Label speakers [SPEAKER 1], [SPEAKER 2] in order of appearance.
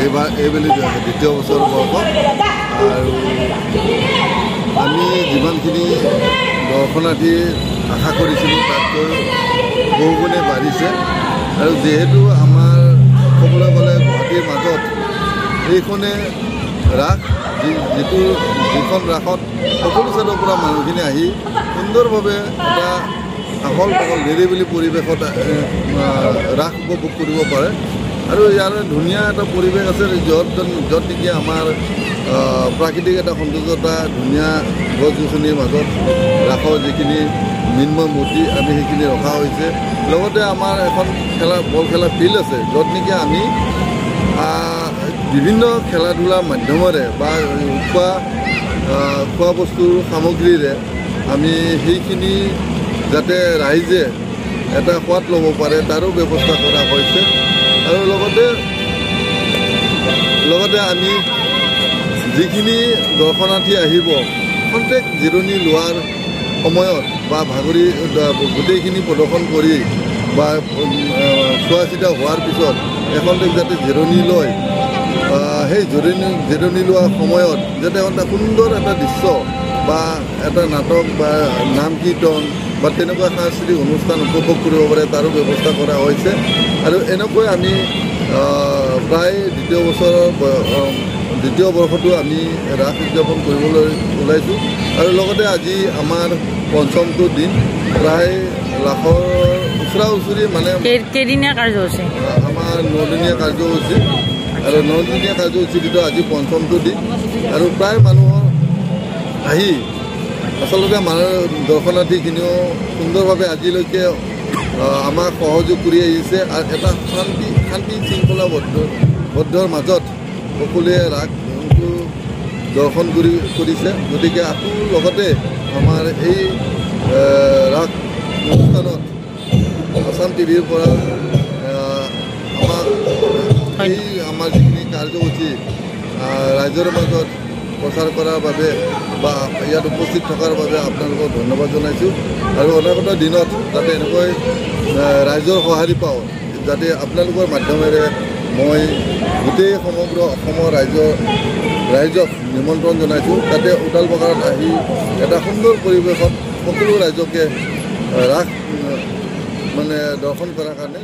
[SPEAKER 1] এইবেলি দ্বিতীয় বছৰ বৰ্ষ আৰু আমি যিমানখিনি দৰ্শনাৰ্থী আশা কৰিছিলোঁ তাতকৈ বহুগুণে বাঢ়িছে আৰু যিহেতু আমাৰ ক'বলৈ গ'লে গুৱাহাটীৰ মাজত এইখনে ৰাস যিখন ৰাসত সকলো চাইডৰ পৰা মানুহখিনি আহি সুন্দৰভাৱে এটা আহল বহল নিৰিবিলি পৰিৱেশত ৰাস উপভোগ কৰিব পাৰে আৰু ইয়াৰ ধুনীয়া এটা পৰিৱেশ আছে য'ত নেকি আমাৰ প্ৰাকৃতিক এটা সৌন্দৰ্যতা ধুনীয়া গছ গছনিৰ মাজত ৰাসৰ যিখিনি মৃন্ময় মূৰ্তি আমি সেইখিনি ৰখা হৈছে লগতে আমাৰ এখন বল খেলা ফিল্ড আছে য'ত নেকি আমি বিভিন্ন খেলা ধূলাৰ মাধ্যমেৰে বা খোৱা বস্তুৰ সামগ্ৰীৰে আমি সেইখিনি যাতে ৰাইজে এটা সোৱাদ ল'ব পাৰে তাৰো ব্যৱস্থা কৰা হৈছে আৰু লগতে আমি যিখিনি দৰ্শনাৰ্থী আহিব খন্তেক জিৰণি লোৱাৰ সময়ত বা ভাগৰি গোটেইখিনি প্ৰদৰ্শন কৰি বা চোৱা চিতা হোৱাৰ পিছত এখন্তেক যাতে জিৰণি লয় সেই জিৰণি লোৱাৰ সময়ত যাতে এটা সুন্দৰ এটা দৃশ্য বা এটা নাটক বা নাম কীৰ্তন বা তেনেকুৱা সাংস্কৃতিক অনুষ্ঠান উপভোগ কৰিব পাৰে তাৰো ব্যৱস্থা কৰা হৈছে আৰু এনেকৈ আমি প্ৰায় দ্বিতীয় বৰ্ষটো আমি ৰাস উদযাপন কৰিবলৈ ওলাইছোঁ আৰু লগতে আজি আমাৰ পঞ্চমটো দিন প্ৰায় লাখৰ ওচৰা ওচৰি মানে
[SPEAKER 2] কেইদিনীয়া কাৰ্যসূচী
[SPEAKER 1] আমাৰ 9দিনীয়া কাৰ্যসূচী আৰু 9দিনীয়া কাৰ্যসূচীৰ ভিতৰত আজি পঞ্চমটো দিন আৰু প্ৰায় মানুহৰ আহি আচলতে মানুহ দৰ্শনাৰ্থীখিনিও সুন্দৰভাৱে আজিলৈকে আমাক সহযোগ কৰি আহিছে আৰু এটা শান্তি শৃংখলাবদ্ধৰ মাজত সকলোৱে ৰাসটো দৰ্শন কৰিছে গতিকে আকৌ লগতে আমাৰ এই ৰাস অনুষ্ঠানত আসাম টিভিৰ পৰা আমাৰ যিখিনি কাৰ্যসূচী ৰাইজৰ মাজত প্ৰচাৰ কৰাৰ বাবে বা ইয়াত উপস্থিত থকাৰ বাবে আপোনালোকক ধন্যবাদ জনাইছোঁ আৰু অনাগত দিনত যাতে এনেকৈ ৰাইজৰ সঁহাৰি পাওঁ যাতে আপোনালোকৰ মাধ্যমেৰে মই গোটেই সমগ্ৰ অসমৰ ৰাইজক নিমন্ত্ৰণ জনাইছোঁ যাতে ওদালবজাৰত আহি এটা সুন্দৰ পৰিৱেশত সকলো ৰাইজকে ৰাস মানে দৰ্শন কৰাৰ কাৰণে